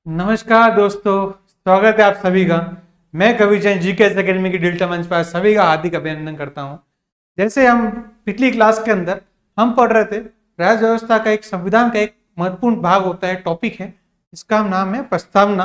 नमस्कार दोस्तों, स्वागत है आप सभी का। मैं कवि जैन जीकेएस एकेडमी की डिजिटल मंच पर सभी का हार्दिक अभिनंदन करता हूं। जैसे हम पिछली क्लास के अंदर हम पढ़ रहे थे, राज्य व्यवस्था का एक संविधान का एक महत्वपूर्ण भाग होता है, टॉपिक है, इसका नाम है प्रस्तावना।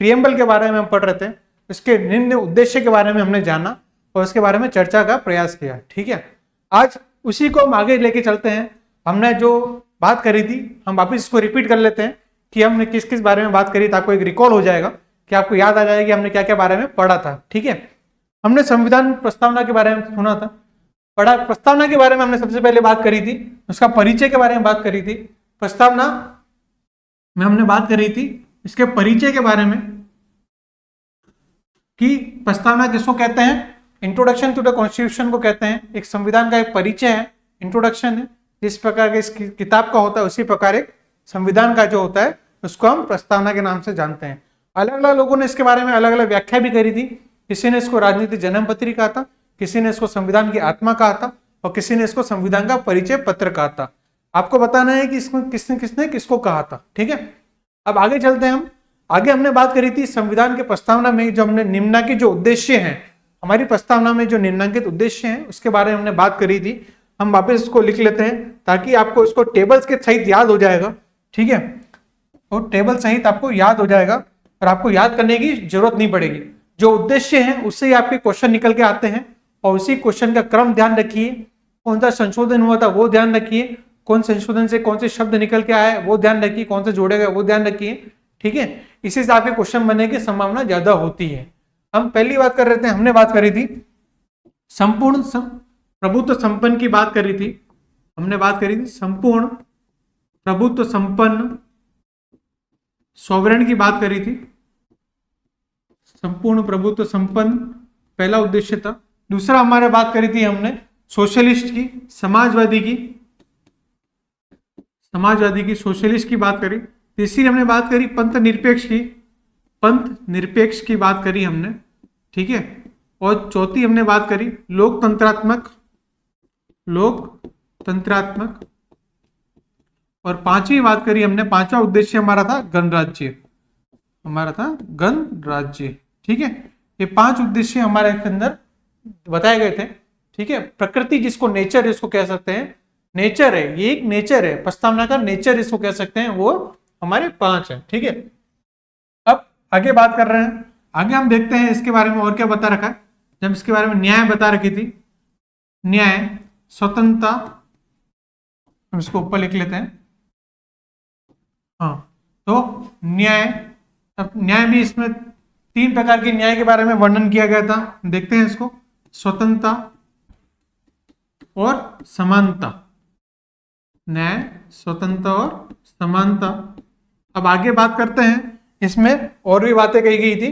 प्रियम्बल के बारे में हम पढ़ रहे थे, इसके निम्न उद्देश्य के बारे में हमने जाना और उसके बारे में चर्चा का प्रयास किया। ठीक है, आज उसी को हम आगे लेके चलते हैं। हमने जो बात करी थी हम वापिस इसको रिपीट कर लेते हैं कि हमने किस किस बारे में बात करी, तो आपको एक रिकॉल हो जाएगा कि आपको याद आ जाएगा कि हमने क्या क्या बारे में पढ़ा था। ठीक है, हमने संविधान प्रस्तावना के बारे में सुना था, पढ़ा। प्रस्तावना के बारे में हमने सबसे पहले बात करी थी, उसका परिचय के बारे में बात करी थी। प्रस्तावना में हमने बात करी थी इसके परिचय के बारे में कि प्रस्तावना किसको कहते हैं। इंट्रोडक्शन टू द कॉन्स्टिट्यूशन को कहते हैं। एक संविधान का एक परिचय है, इंट्रोडक्शन है। जिस प्रकार के इस किताब का होता है उसी प्रकार एक संविधान का जो होता है उसको हम प्रस्तावना के नाम से जानते हैं। अलग अलग लोगों ने इसके बारे में अलग अलग व्याख्या भी करी थी। किसी ने इसको राजनीतिक जन्म पत्री कहा था, किसी ने इसको संविधान की आत्मा कहा था और किसी ने इसको संविधान का परिचय पत्र कहा था। आपको बताना है कि इसमें किसने किसने किसको कहा था। ठीक है, अब आगे चलते हैं। हम आगे हमने बात करी थी संविधान के प्रस्तावना में जो हमने निम्नलिखित जो उद्देश्य हैं, हमारी प्रस्तावना में जो निम्नलिखित उद्देश्य हैं उसके बारे में हमने बात करी थी। हम वापस इसको लिख लेते हैं ताकि आपको इसको टेबल्स के सहित याद हो जाएगा। ठीक है, और टेबल सहित आपको याद हो जाएगा और आपको याद करने की जरूरत नहीं पड़ेगी। जो उद्देश्य है उससे ही आपके क्वेश्चन निकल के आते हैं और उसी क्वेश्चन का क्रम ध्यान रखिए। कौन सा संशोधन हुआ था वो ध्यान रखिए, कौन संशोधन से कौन से शब्द निकल के आए वो ध्यान रखिए, कौन से जोड़े गए वो ध्यान रखिए। ठीक है, इसी से आपके क्वेश्चन बनने की संभावना ज्यादा होती है। हम पहली बात कर रहे थे, हमने बात करी थी संपूर्ण प्रभुत्व संपन्न की बात करी थी। हमने बात करी थी संपूर्ण प्रभुत्व संपन्न सॉवरेन की बात करी थी। संपूर्ण प्रभुत्व संपन्न पहला उद्देश्य था। दूसरा हमारे बात करी थी हमने सोशलिस्ट की, समाजवादी की सोशलिस्ट की बात करी। तीसरी हमने बात करी पंथ निरपेक्ष की बात करी हमने। ठीक है, और चौथी हमने बात करी लोकतंत्रात्मक। और पांचवी बात करी हमने, पांचवा उद्देश्य हमारा था गणराज्य। ठीक है, ये पांच उद्देश्य हमारे अंदर बताए गए थे। ठीक है, प्रकृति जिसको नेचर इसको कह सकते हैं, नेचर है, ये एक नेचर है, प्रस्तावना का नेचर इसको कह सकते हैं, वो हमारे पांच है। ठीक है, अब आगे बात कर रहे हैं। आगे हम देखते हैं इसके बारे में और क्या बता रखा है। जब इसके बारे में न्याय बता रखी थी, न्याय स्वतंत्रता, हम इसको ऊपर लिख लेते हैं। हाँ, तो न्याय, अब न्याय भी इसमें तीन प्रकार के न्याय के बारे में वर्णन किया गया था। देखते हैं इसको, स्वतंत्रता और समानता। न्याय, स्वतंत्रता और समानता। अब आगे बात करते हैं, इसमें और भी बातें कही गई थी।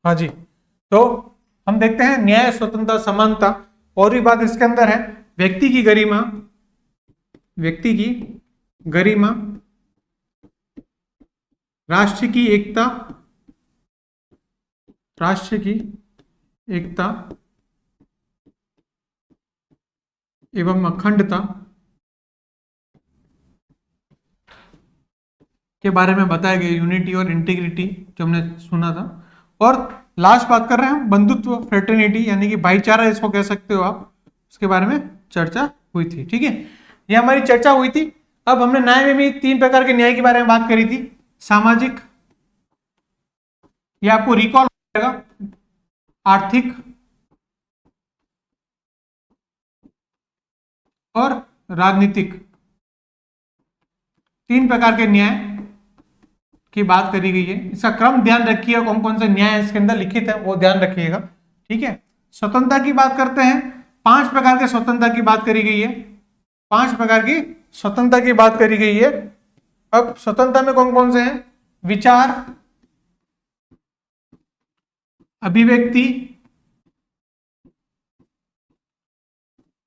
हाँ जी, तो हम देखते हैं न्याय, स्वतंत्रता, समानता। और भी बात इसके अंदर है, व्यक्ति की गरिमा, राष्ट्र की एकता एवं अखंडता के बारे में बताया गया, यूनिटी और इंटीग्रिटी जो हमने सुना था। और लास्ट बात कर रहे हैं हम बंधुत्व, फ्रेटर्निटी, यानी कि भाईचारा इसको कह सकते हो आप, उसके बारे में चर्चा हुई थी। ठीक है, ये हमारी चर्चा हुई थी। अब हमने न्याय में भी तीन प्रकार के न्याय के बारे में बात करी थी। सामाजिक, ये आपको रिकॉल हो जाएगा, आर्थिक और राजनीतिक, तीन प्रकार के न्याय की बात करी गई है। इसका क्रम ध्यान रखिए, कौन कौन से न्याय इसके अंदर लिखित है वो ध्यान रखिएगा। ठीक है, स्वतंत्रता की बात करते हैं, पांच प्रकार के स्वतंत्रता की बात करी गई है। पांच प्रकार की स्वतंत्रता की बात करी गई है। अब स्वतंत्रता में कौन कौन से हैं? विचार, अभिव्यक्ति,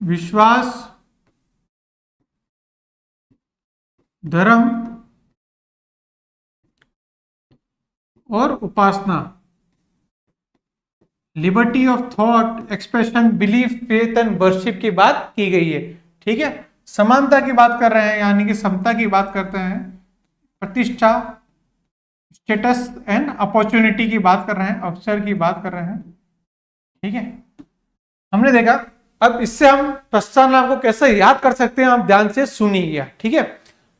विश्वास, धर्म और उपासना। Liberty of thought, expression, belief, faith and worship की बात की गई है। ठीक है। समानता की बात कर रहे हैं, यानी कि समता की बात करते हैं, प्रतिष्ठा, स्टेटस एंड अपॉर्चुनिटी की बात कर रहे हैं, अवसर की बात कर रहे हैं, ठीक है। हमने देखा, अब इससे हम प्रस्तावना को कैसे याद कर सकते हैं, आप ध्यान से सुनिएगा, ठीक है।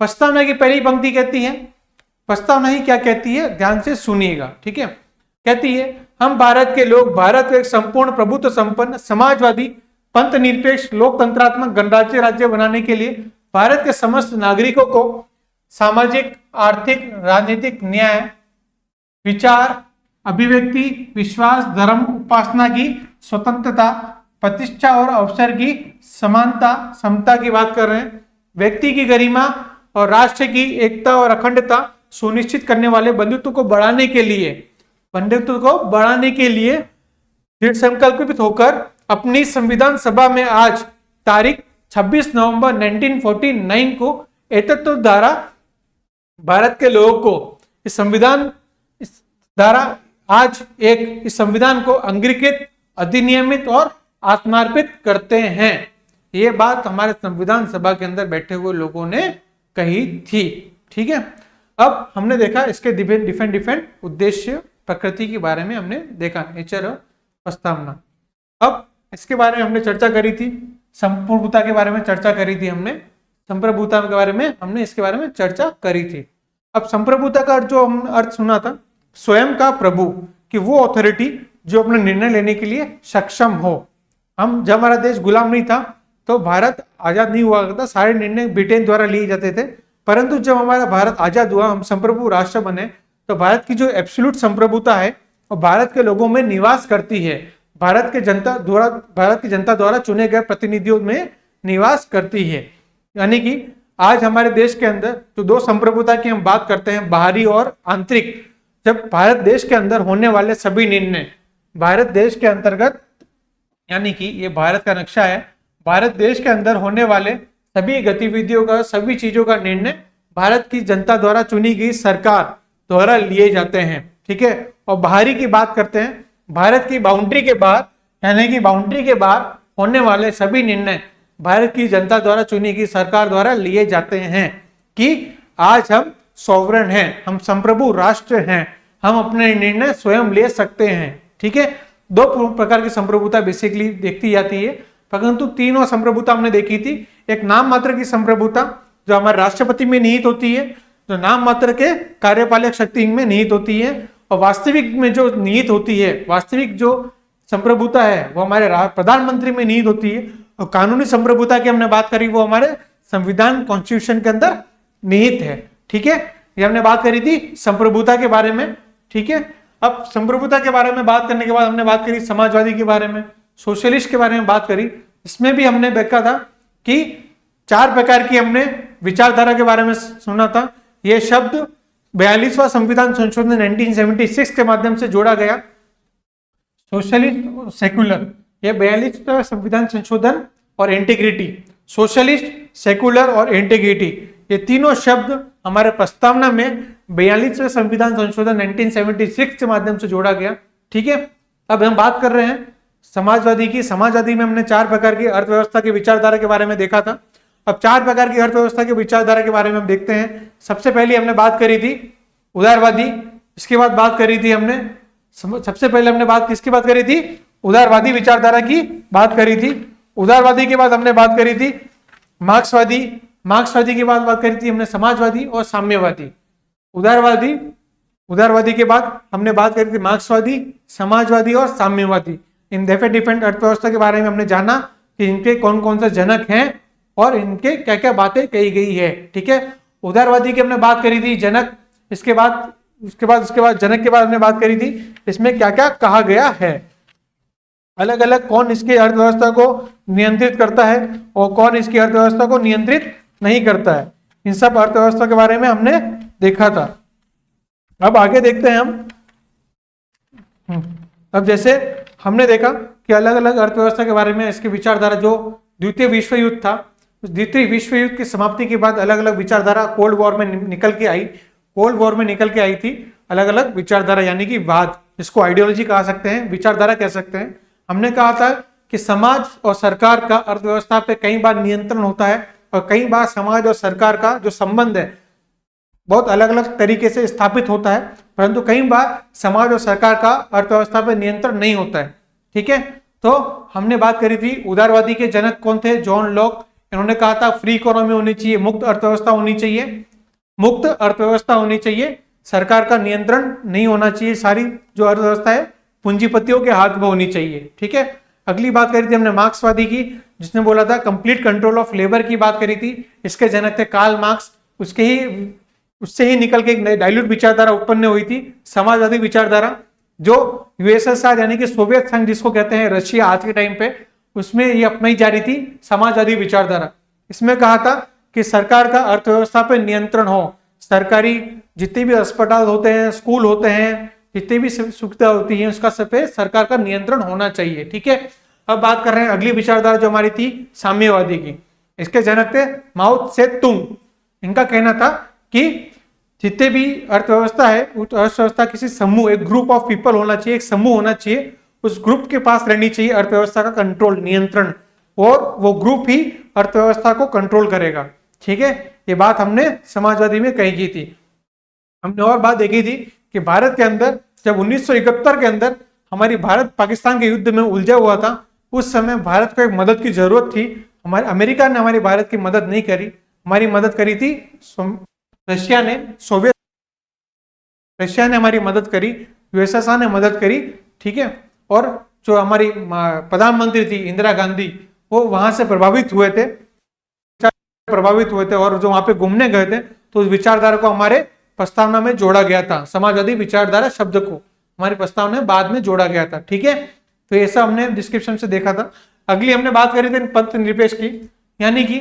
प्रस्तावना की पहली पंक्ति कहती है, प्रस्तावना ही क्या कहती है, ध्यान से सुनिएगा, ठीक है। कहती है, हम भारत के लोग भारत को एक संपूर्ण प्रभुत्व संपन्न समाजवादी पंथ निरपेक्ष लोकतंत्रात्मक गणराज्य राज्य बनाने के लिए भारत के समस्त नागरिकों को सामाजिक, आर्थिक, राजनीतिक न्याय, विचार, अभिव्यक्ति, विश्वास, धर्म, उपासना की स्वतंत्रता, प्रतिष्ठा और अवसर की समानता, समता की बात कर रहे हैं, व्यक्ति की गरिमा और राष्ट्र की एकता और अखंडता सुनिश्चित करने वाले बंधुत्व को बढ़ाने के लिए दृढ़ संकल्पित होकर अपनी संविधान सभा में आज तारीख 26 नवंबर 1949 को एतत्व द्वारा भारत के लोगों को इस संविधान को अंगीकृत, अधिनियमित और आत्मार्पित करते हैं। ये बात हमारे संविधान सभा के अंदर बैठे हुए लोगों ने कही थी, ठीक है। अब हमने देखा इसके डिफरेंट उद्देश्य, प्रकृति के बारे में हमने देखा, नेचर और प्रस्तावना। अब इसके बारे में हमने चर्चा करी थी, संप्रभुता के बारे में चर्चा करी थी हमने, संप्रभुता के बारे में हमने इसके बारे में चर्चा करी थी। अब संप्रभुता का जो हम अर्थ सुना था, स्वयं का प्रभु, कि वो अथॉरिटी जो अपने निर्णय लेने के लिए सक्षम हो। हम जब हमारा देश गुलाम नहीं था तो भारत आजाद नहीं हुआ था, सारे निर्णय ब्रिटेन द्वारा लिए जाते थे, परंतु जब हमारा भारत आजाद हुआ, हम संप्रभु राष्ट्र बने, तो भारत की जो एब्सोल्यूट संप्रभुता है वो भारत के लोगों में निवास करती है, भारत की जनता द्वारा चुने गए प्रतिनिधियों में निवास करती है। यानी कि आज हमारे देश के अंदर जो दो संप्रभुता की हम बात करते हैं, बाहरी और आंतरिक, जब भारत देश के अंदर होने वाले सभी निर्णय भारत देश के अंतर्गत, यानी कि ये भारत का नक्शा है, भारत देश के अंदर होने वाले सभी गतिविधियों का, सभी चीजों का निर्णय भारत की जनता द्वारा चुनी गई सरकार द्वारा लिए जाते हैं, ठीक है। और बाहरी की बात करते हैं, भारत की बाउंड्री के बाहर, यानी कि बाउंड्री के बाहर होने वाले सभी निर्णय भारत की जनता द्वारा चुनी गई सरकार द्वारा लिए जाते हैं, कि आज हम सॉवरेन हैं, हम संप्रभु राष्ट्र हैं, हम अपने निर्णय स्वयं ले सकते हैं, ठीक है। दो प्रकार की संप्रभुता बेसिकली देखती जाती है, परंतु तीनों संप्रभुता हमने देखी थी। एक नाम मात्र की संप्रभुता जो हमारे राष्ट्रपति में निहित होती है, जो नाम मात्र के कार्यपालक शक्ति में निहित होती है, और वास्तविक में जो निहित होती है, वास्तविक जो संप्रभुता है वो हमारे प्रधानमंत्री में निहित होती है। और कानूनी संप्रभुता की हमने बात करी, वो हमारे संविधान कॉन्स्टिट्यूशन के अंदर निहित है, ठीक है। ये हमने बात करी थी संप्रभुता के बारे में, ठीक है। अब संप्रभुता के बारे में बात करने के बाद हमने बात करी समाजवादी के बारे में, सोशलिस्ट के बारे में बात करी। इसमें भी हमने देखा था कि 4 प्रकार की हमने विचारधारा के बारे में सुना था। यह शब्द 42वां संविधान संशोधन 1976 के माध्यम से जोड़ा गया, सोशलिस्ट, सेकुलर। यह 42वां संविधान संशोधन और इंटीग्रिटी, सोशलिस्ट, सेकुलर और इंटीग्रिटी, ये तीनों शब्द हमारे प्रस्तावना में 42वें संविधान संशोधन 1976 के माध्यम से जोड़ा गया, ठीक है। अब हम बात कर रहे हैं समाजवादी की। समाजवादी में हमने 4 प्रकार की अर्थव्यवस्था की विचारधारा के बारे में देखा था। अब 4 प्रकार की अर्थव्यवस्था की विचारधारा के बारे में हम देखते हैं। सबसे पहले हमने बात करी थी उदारवादी, इसके बाद बात करी थी हमने, सबसे पहले हमने बात किसकी बात करी थी, उदारवादी विचारधारा की बात करी थी। उदारवादी के बाद हमने बात करी थी मार्क्सवादी, मार्क्सवादी के बाद बात करी थी हमने समाजवादी और साम्यवादी। उदारवादी के बाद हमने बात करी थी मार्क्सवादी, समाजवादी और साम्यवादी। इन डिफरेंट अर्थव्यवस्था के बारे में हमने जाना कि इनके कौन कौन से जनक हैं और इनके क्या क्या बातें कही गई है, ठीक है। उदारवादी की हमने बात करी थी जनक, उसके बाद जनक के बाद हमने बात करी थी इसमें क्या क्या कहा गया है, अलग अलग कौन इसकी अर्थव्यवस्था को नियंत्रित करता है और कौन इसकी अर्थव्यवस्था को नियंत्रित नहीं करता है। इन सब अर्थव्यवस्था के बारे में हमने देखा था। अब आगे देखते हैं हम। अब जैसे हमने देखा कि अलग अलग अर्थव्यवस्था के बारे में इसकी विचारधारा, जो द्वितीय विश्व युद्ध था, उस द्वितीय विश्व युद्ध की समाप्ति के बाद अलग अलग विचारधारा कोल्ड वॉर में निकल के आई थी अलग अलग विचारधारा, यानी कि वाद, इसको आइडियोलॉजी कह सकते हैं, विचारधारा कह सकते हैं। हमने कहा था कि समाज और सरकार का अर्थव्यवस्था पे कई बार नियंत्रण होता है और कई बार समाज और सरकार का जो संबंध है बहुत अलग अलग तरीके से स्थापित होता है, परंतु कई बार समाज और सरकार का अर्थव्यवस्था पर नियंत्रण नहीं होता है। ठीक है, तो हमने बात करी थी उदारवादी के जनक कौन थे, जॉन लॉक। इन्होंने कहा था फ्री इकोनॉमी होनी चाहिए, मुक्त अर्थव्यवस्था होनी चाहिए, मुक्त अर्थव्यवस्था होनी चाहिए, सरकार का नियंत्रण नहीं होना चाहिए, सारी जो अर्थव्यवस्था है पूंजीपतियों के हाथ में होनी चाहिए। ठीक है, अगली बात करी थी हमने मार्क्सवादी की, जिसने बोला था कंप्लीट कंट्रोल ऑफ लेबर की बात करी थी। इसके जनक थे कार्ल मार्क्स। उससे ही निकल के एक डाइल्यूट विचारधारा उत्पन्न हुई थी, समाजवादी विचारधारा, जो यूएसएसआर यानी कि सोवियत संघ जिसको कहते हैं रशिया आज के टाइम पे, उसमें ये अपनाई जा रही थी समाजवादी विचारधारा। इसमें कहा था कि सरकार का अर्थव्यवस्था पर नियंत्रण हो, सरकारी जितने भी अस्पताल होते हैं, स्कूल होते हैं, जितनी भी सुविधा होती है उसका सब पे सरकार का नियंत्रण होना चाहिए। ठीक है, अब बात कर रहे हैं अगली विचारधारा जो हमारी थी साम्यवादी की। इसके जनक थे माओ से तुंग। इनका कहना था कि जितने भी अर्थव्यवस्था है उस अर्थव्यवस्था किसी समूह, एक ग्रुप ऑफ पीपल होना चाहिए, एक समूह होना चाहिए, उस ग्रुप के पास रहनी चाहिए अर्थव्यवस्था का कंट्रोल, नियंत्रण, और वो ग्रुप ही अर्थव्यवस्था को कंट्रोल करेगा। ठीक है, ये बात हमने समाजवादी में कही की थी। हमने और बात देखी थी कि भारत के अंदर जब 1971 के अंदर हमारी भारत पाकिस्तान के युद्ध में उलझा हुआ था, उस समय भारत को एक मदद की जरूरत थी। हमारे अमेरिका ने हमारी भारत की मदद नहीं करी, हमारी मदद करी थी रशिया ने, सोवियत रशिया ने हमारी मदद करी, यूएसएसआर ने मदद करी। ठीक है, और जो हमारी प्रधानमंत्री थी इंदिरा गांधी, वो वहां से प्रभावित हुए थे और जो वहां पे घूमने गए थे तो उस विचारधारा को हमारे प्रस्तावना में जोड़ा गया था, समाजवादी विचारधारा शब्द को हमारी प्रस्तावना में बाद में जोड़ा गया था। ठीक है, तो ऐसा हमने डिस्क्रिप्शन से देखा था। अगली हमने बात करी थी पंथ निरपेक्ष की, यानी कि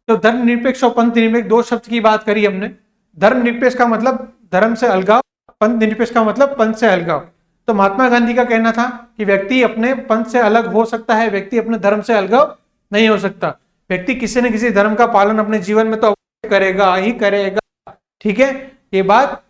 तो धर्मनिरपेक्ष और पंथ निरपेक्ष दो शब्द की बात करी हमने। धर्मनिरपेक्ष का मतलब धर्म से अलगाव, पंथ निरपेक्ष का मतलब पंथ से अलगाव। तो महात्मा गांधी का कहना था कि व्यक्ति अपने पंथ से अलग हो सकता है, व्यक्ति अपने धर्म से अलगाव नहीं हो सकता। व्यक्ति किसी न किसी धर्म का पालन अपने जीवन में तो करेगा ही करेगा। ठीक है, ये बात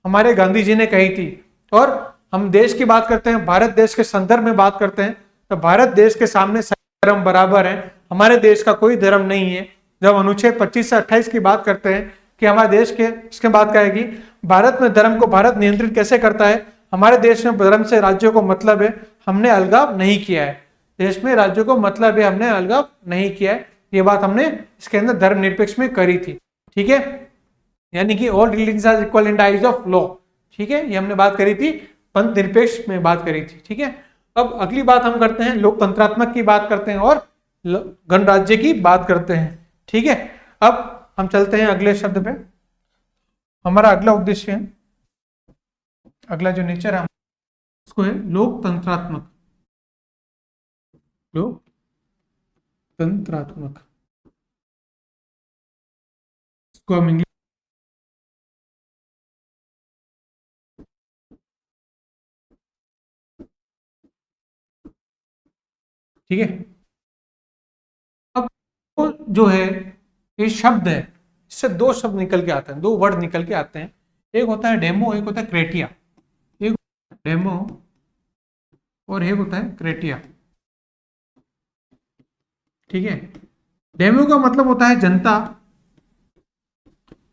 हमारे गांधी जी ने कही थी। और हम देश की बात करते हैं, भारत देश के संदर्भ में बात करते हैं, तो भारत देश के सामने सभी धर्म बराबर है, हमारे देश का कोई धर्म नहीं है। जब अनुच्छेद 25 से 28 की बात करते हैं कि हमारे देश के, इसके बात क्या है कि भारत में धर्म को भारत नियंत्रित कैसे करता है, हमारे देश में धर्म से राज्यों को मतलब है, हमने अलगाव नहीं किया है। देश में राज्यों को मतलब है, हमने अलगाव नहीं किया है। ये बात हमने इसके अंदर धर्मनिरपेक्ष में करी थी। ठीक है, यानी कि all religions are equal in the eyes of law. ठीक है, ये हमने बात करी थी, पंथ निरपेक्ष में बात करी थी। ठीक है, अब अगली बात हम करते हैं लोकतंत्रात्मक की बात करते हैं और गणराज्य की बात करते हैं। ठीक है, अब हम चलते हैं अगले शब्द पे। हमारा अगला उद्देश्य है, अगला जो नेचर है उसको है लोकतंत्रात्मक। लोकतंत्रात्मक इसको हम इंग्लिश, ठीक है। अब जो है ये शब्द है, इससे दो शब्द निकल के आते हैं, दो वर्ड निकल के आते हैं। एक होता है डेमो, एक होता है क्रेटिया। एक डेमो और एक होता है क्रेटिया। ठीक है, डेमो का मतलब होता है जनता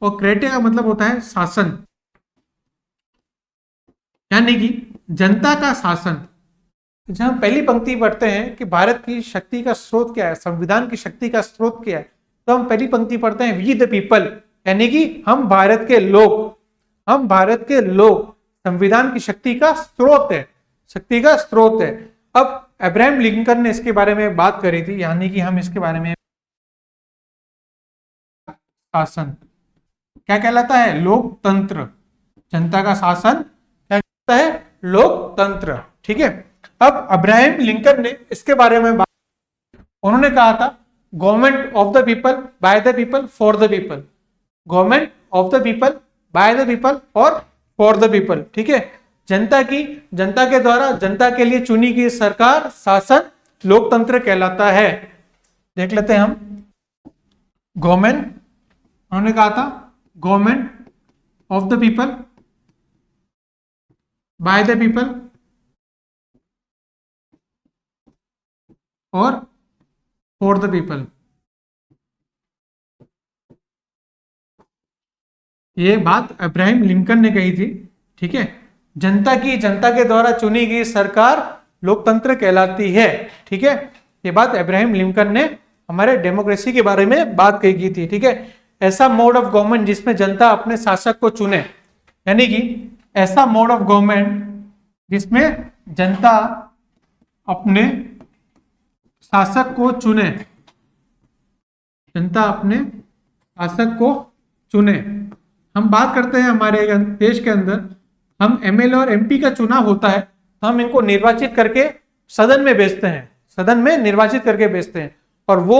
और क्रेटिया का मतलब होता है शासन, यानी कि जनता का शासन। जब हम पहली पंक्ति पढ़ते हैं कि भारत की शक्ति का स्रोत क्या है, संविधान की शक्ति का स्रोत क्या है, तो हम पहली पंक्ति पढ़ते हैं वी द पीपल, यानी कि हम भारत के लोग, हम भारत के लोग संविधान की शक्ति का स्रोत है, शक्ति का स्रोत है। अब अब्राहम लिंकन ने इसके बारे में बात करी थी, यानी कि हम इसके बारे में शासन क्या कहलाता है, लोकतंत्र, जनता का शासन क्या कहता है, लोकतंत्र। ठीक है, अब अब्राहम लिंकन ने इसके बारे में बात, उन्होंने कहा था government of the people, by the people, for the people, government of the people, by the people और फॉर द पीपल। ठीक है, जनता की, जनता के द्वारा, जनता के लिए चुनी गई सरकार, शासन लोकतंत्र कहलाता है। देख लेते हैं हम, गवर्नमेंट, उन्होंने कहा था government of the people, by the people और फॉर द पीपल। ये बात अब्राहम लिंकन ने कही थी, ठीक है। जनता के द्वारा चुनी गई सरकार लोकतंत्र कहलाती है, ठीक है। ये बात अब्राहम लिंकन ने हमारे डेमोक्रेसी के बारे में बात कही की थी, ठीक है। ऐसा मोड ऑफ गवर्नमेंट जिसमें जनता अपने शासक को चुने, यानी कि ऐसा मोड ऑफ गवर्नमेंट जिसमें जनता अपने शासक को चुने, जनता अपने शासक को चुने। हम बात करते हैं हमारे देश के अंदर हम एमएलए और एमपी का चुनाव होता है तो हम इनको निर्वाचित करके सदन में भेजते हैं, सदन में निर्वाचित करके भेजते हैं, और वो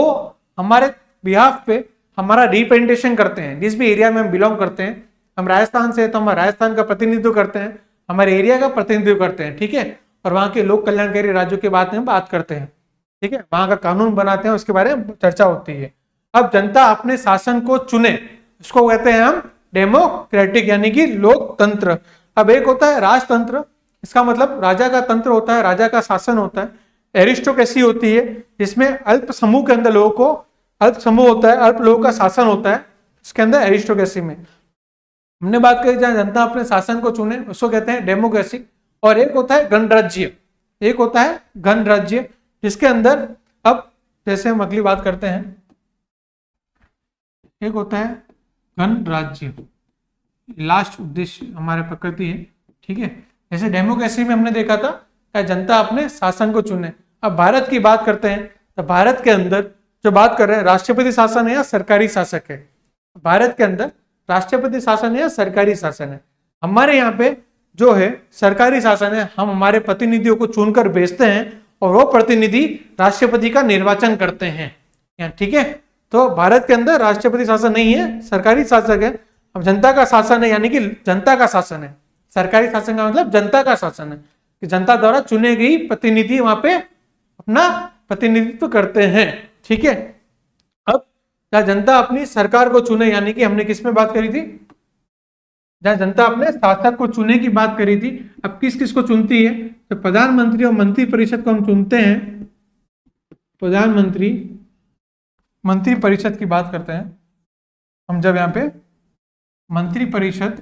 हमारे बिहाफ पे हमारा रिप्रेजेंटेशन करते हैं। जिस भी एरिया में हम बिलोंग करते हैं, हम राजस्थान से तो हम राजस्थान का प्रतिनिधित्व करते हैं, हमारे एरिया का प्रतिनिधित्व करते हैं, ठीक है। और वहाँ के लोक कल्याणकारी राज्यों के बारे में बात करते हैं, ठीक है। वहाँ का कानून बनाते हैं, उसके बारे में चर्चा होती है। अब जनता अपने शासन को चुने, उसको कहते हैं हम डेमोक्रेटिक, यानी कि लोकतंत्र। अब एक होता है राजतंत्र, इसका मतलब राजा का तंत्र होता है, राजा का शासन होता है। एरिस्टोक्रेसी होती है जिसमें अल्प समूह के अंदर लोगों को, अल्प समूह होता है, अल्प लोगों का शासन होता है, इसके अंदर एरिस्टोक्रेसी में। हमने बात करी जहां जनता अपने शासन को चुने, उसको कहते हैं डेमोक्रेसी। और एक होता है गणराज्य, एक होता है गणराज्य, जिसके अंदर अब जैसे हम अगली बात करते हैं, एक होता है गणराज्य, लास्ट उद्देश्य हमारे प्रकृति है, ठीक है। जैसे डेमोक्रेसी में हमने देखा था कि जनता अपने शासन को चुने। अब भारत की बात करते हैं तो भारत के अंदर जो बात कर रहे हैं, राष्ट्रपति शासन है या सरकारी शासक है। भारत के अंदर राष्ट्रपति शासन है या सरकारी शासन है। हमारे यहाँ पे जो है सरकारी शासन है, हम हमारे प्रतिनिधियों को चुनकर भेजते हैं और वो प्रतिनिधि राष्ट्रपति का निर्वाचन करते हैं, ठीक है। तो भारत के अंदर राष्ट्रपति शासन नहीं है, सरकारी शासक है। अब जनता का शासन है, यानी कि जनता का शासन है। सरकारी शासन का मतलब जनता का शासन है, कि जनता द्वारा चुने गई प्रतिनिधि वहां पे अपना प्रतिनिधित्व करते हैं, ठीक है। अब जहां जनता अपनी सरकार को चुने, यानी कि हमने किस में बात करी थी, जहां जनता अपने शासक को चुने की बात करी थी। अब किस किस को चुनती है, तो प्रधानमंत्री और मंत्री परिषद को हम चुनते हैं। प्रधानमंत्री मंत्री परिषद की बात करते हैं हम, जब यहाँ पे मंत्री परिषद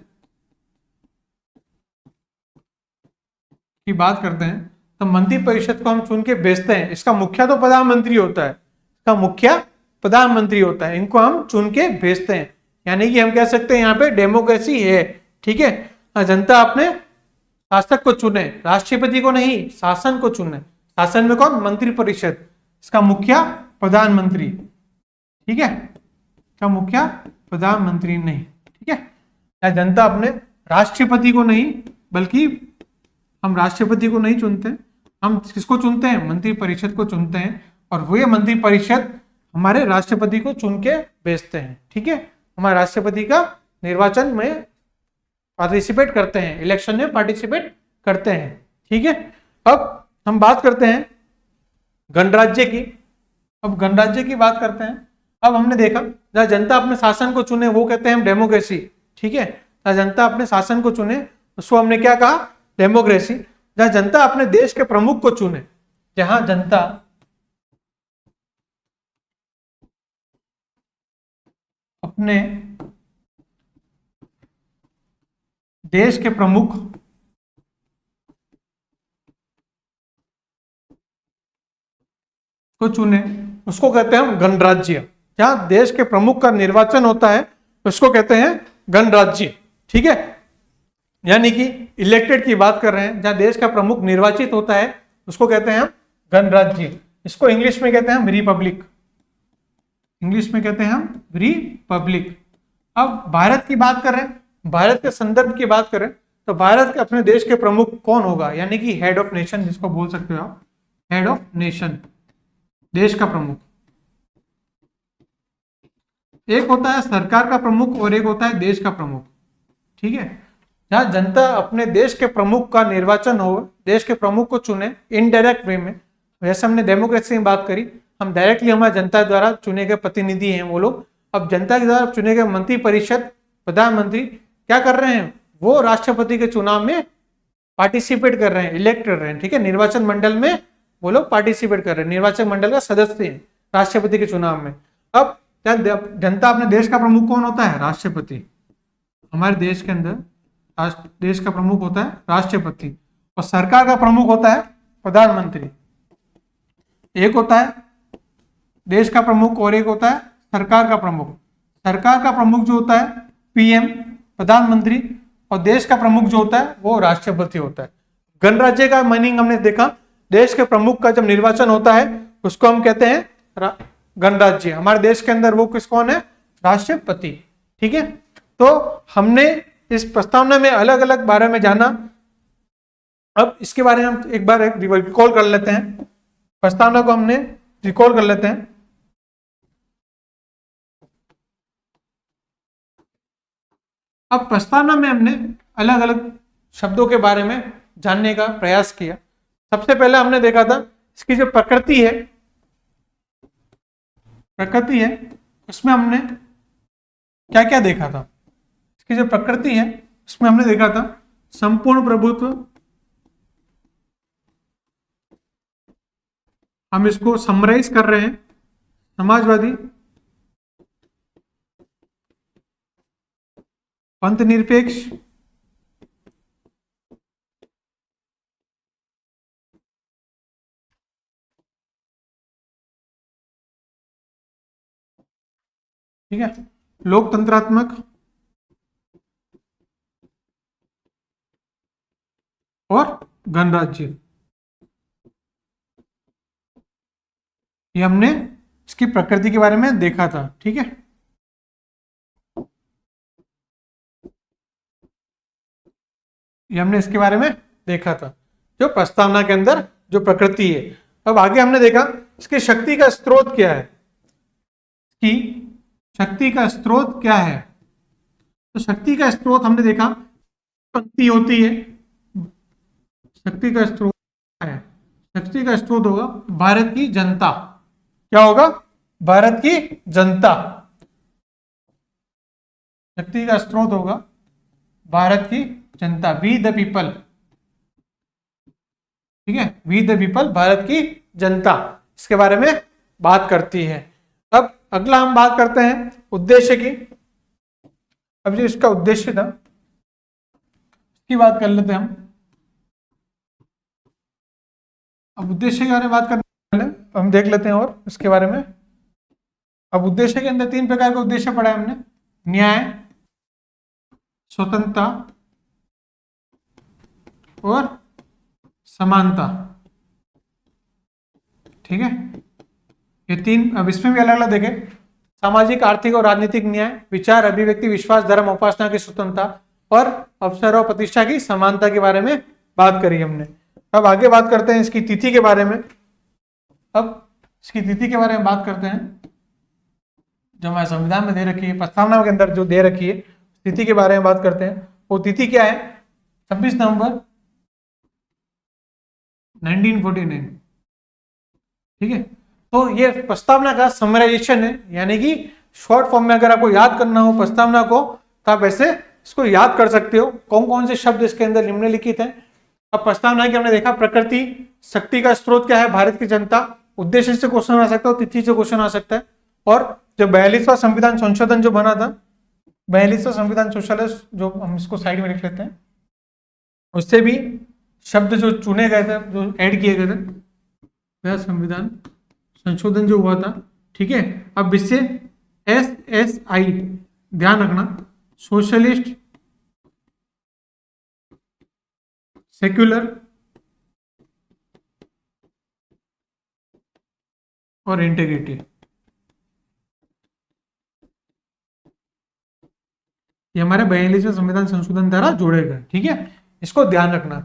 की बात करते हैं तो मंत्री परिषद को हम चुन के भेजते हैं। इसका मुखिया तो प्रधानमंत्री होता है, इसका मुखिया प्रधानमंत्री होता है, इनको हम चुन के भेजते हैं। यानी कि हम कह सकते हैं यहाँ पे डेमोक्रेसी है, ठीक है। जनता अपने शासक को चुने, राष्ट्रपति को नहीं, शासन को चुने। शासन में कौन, मंत्री परिषद, इसका मुखिया प्रधानमंत्री, ठीक है, इसका मुखिया प्रधानमंत्री नहीं, ठीक है। जनता अपने राष्ट्रपति को नहीं, बल्कि हम राष्ट्रपति को नहीं चुनते, हम किसको चुनते हैं, मंत्री परिषद को चुनते हैं। और वही मंत्री परिषद हमारे राष्ट्रपति को चुन के भेजते हैं, ठीक है। हमारे राष्ट्रपति का निर्वाचन में पार्टिसिपेट करते हैं, इलेक्शन में पार्टिसिपेट करते हैं, ठीक है। अब हम बात करते हैं गणराज्य की। अब गणराज्य की बात करते हैं। अब हमने देखा जहां जनता अपने शासन को चुने वो कहते हैं हम डेमोक्रेसी, ठीक है। जहां जनता अपने शासन को चुने उसको हमने क्या कहा, डेमोक्रेसी। जहां जनता अपने देश के प्रमुख को चुने, जहां जनता अपने देश के प्रमुख को चुने उसको कहते हैं हम गणराज्य। जहां देश के प्रमुख का निर्वाचन होता है उसको कहते हैं गणराज्य, ठीक है। यानी कि इलेक्टेड की बात कर रहे हैं, जहां देश का प्रमुख निर्वाचित होता है उसको कहते हैं हम गणराज्य। इसको इंग्लिश में कहते हैं हम रिपब्लिक, इंग्लिश में कहते हैं हम रिपब्लिक। अब भारत की बात कर रहे हैं, भारत के संदर्भ की बात करें तो भारत के अपने देश के प्रमुख कौन होगा, यानी कि हेड ऑफ नेशन, जिसको बोल सकते हो आप, हेड ऑफ नेशन, देश का प्रमुख। एक होता है सरकार का प्रमुख और एक होता है देश का प्रमुख, ठीक है। जहां जनता अपने देश के प्रमुख का निर्वाचन हो, देश के प्रमुख को चुने इनडायरेक्ट वे में, जैसे हमने डेमोक्रेसी में बात करी, हम डायरेक्टली हमारे जनता द्वारा चुने गए प्रतिनिधि हैं वो लोग। अब जनता के द्वारा चुने गए मंत्री परिषद, प्रधानमंत्री क्या कर रहे हैं, वो राष्ट्रपति के चुनाव में पार्टिसिपेट कर रहे हैं, इलेक्ट कर रहे हैं, ठीक है। निर्वाचन मंडल में वो लोग पार्टिसिपेट कर रहे हैं, निर्वाचक मंडल का सदस्य है राष्ट्रपति के चुनाव में। अब जनता अपने देश का प्रमुख कौन होता है? राष्ट्रपति। हमारे देश के अंदर देश का प्रमुख होता है राष्ट्रपति, और सरकार का प्रमुख होता है प्रधानमंत्री। एक होता है देश का प्रमुख और एक होता है सरकार का प्रमुख। सरकार का प्रमुख जो होता है पीएम, प्रधानमंत्री, और देश का प्रमुख जो होता है वो राष्ट्रपति होता है। गणराज्य का मीनिंग हमने देखा, देश के प्रमुख का जब निर्वाचन होता है उसको हम कहते हैं गणराज्य। हमारे देश के अंदर वो कौन है? राष्ट्रपति। ठीक है, तो हमने इस प्रस्तावना में अलग अलग बारे में जाना। अब इसके बारे में हम एक बार रिकॉल कर लेते हैं, प्रस्तावना को हमने रिकॉल कर लेते हैं। अब प्रस्तावना में हमने अलग अलग शब्दों के बारे में जानने का प्रयास किया। सबसे पहले हमने देखा था इसकी जो प्रकृति है उसमें हमने क्या क्या देखा था। इसकी जो प्रकृति है उसमें हमने देखा था संपूर्ण प्रभुत्व, हम इसको समराइज कर रहे हैं, समाजवादी, पंथ निरपेक्ष, ठीक है, लोकतंत्रात्मक और गणराज्य। ये हमने इसकी प्रकृति के बारे में देखा था। ठीक है, ये हमने इसके बारे में देखा था, जो प्रस्तावना के अंदर जो प्रकृति है। अब आगे हमने देखा इसकी शक्ति का स्रोत क्या है। इसकी शक्ति का स्रोत क्या है? तो शक्ति का स्रोत हमने देखा पंक्ति होती है। शक्ति का स्रोत क्या है? शक्ति का स्रोत होगा भारत की जनता। क्या होगा? भारत की जनता। शक्ति का स्रोत होगा भारत की जनता, वी द पीपल। ठीक है, वी द पीपल, भारत की जनता, इसके बारे में बात करती है। अब अगला हम बात करते हैं उद्देश्य की। अब जो इसका उद्देश्य था इसकी बात कर लेते हैं हम। अब उद्देश्य के बारे में बात करने पहले हम देख लेते हैं और इसके बारे में। अब उद्देश्य के अंदर 3 प्रकार का उद्देश्य पढ़ा है हमने: न्याय, स्वतंत्रता और समानता। ठीक है, ये 3। अब इसमें भी अलग अलग देखें: सामाजिक, आर्थिक और राजनीतिक न्याय, विचार, अभिव्यक्ति, विश्वास, धर्म, उपासना की स्वतंत्रता और अवसर और प्रतिष्ठा की समानता के बारे में बात करी हमने। अब आगे बात करते हैं इसकी तिथि के बारे में। अब इसकी तिथि के बारे में बात करते हैं जो हमारे संविधान में दे रखी है, प्रस्तावना के अंदर जो दे रखी है, तिथि के बारे में बात करते हैं। वो तिथि क्या है? 26 नवंबर 1949। ठीक है, तो ये प्रस्तावना का समराइजेशन है, यानी कि शॉर्ट फॉर्म में अगर आपको याद करना हो प्रस्तावना को तो आप ऐसे इसको याद कर सकते हो। कौन कौन से शब्द इसके अंदर निम्नलिखित हैं। अब प्रस्तावना की हमने देखा प्रकृति, शक्ति का स्रोत क्या है? भारत की जनता, उद्देश्य से क्वेश्चन आ सकता है, तिथि से क्वेश्चन आ सकता है, और जो 42वां संविधान संशोधन जो बना था, 42वां संविधान संशोधन, जो हम इसको साइड में लिख लेते हैं, उससे भी शब्द जो चुने गए थे, जो ऐड किए गए थे, वह संविधान संशोधन जो हुआ था। ठीक है, अब इससे SSI ध्यान रखना, सोशलिस्ट, सेक्युलर और इंटीग्रिटी, ये हमारे 42वें संविधान संशोधन द्वारा जोड़े गए। ठीक है, इसको ध्यान रखना।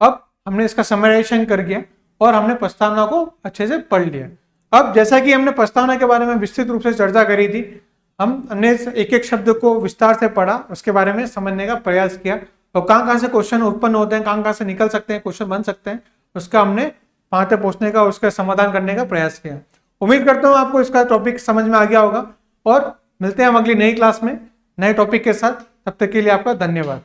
अब हमने इसका समराइजेशन कर दिया और हमने प्रस्तावना को अच्छे से पढ़ लिया। अब जैसा कि हमने प्रस्तावना के बारे में विस्तृत रूप से चर्चा करी थी, हमने एक एक शब्द को विस्तार से पढ़ा, उसके बारे में समझने का प्रयास किया, और कहाँ से क्वेश्चन उत्पन्न होते हैं, कहाँ से निकल सकते हैं, क्वेश्चन बन सकते हैं, उसका हमने वहां तक पहुंचने का, उसका समाधान करने का प्रयास किया। उम्मीद करता हूँ आपको इसका टॉपिक समझ में आ गया होगा, और मिलते हैं हम अगली नई क्लास में नए टॉपिक के साथ। तब तक के लिए आपका धन्यवाद।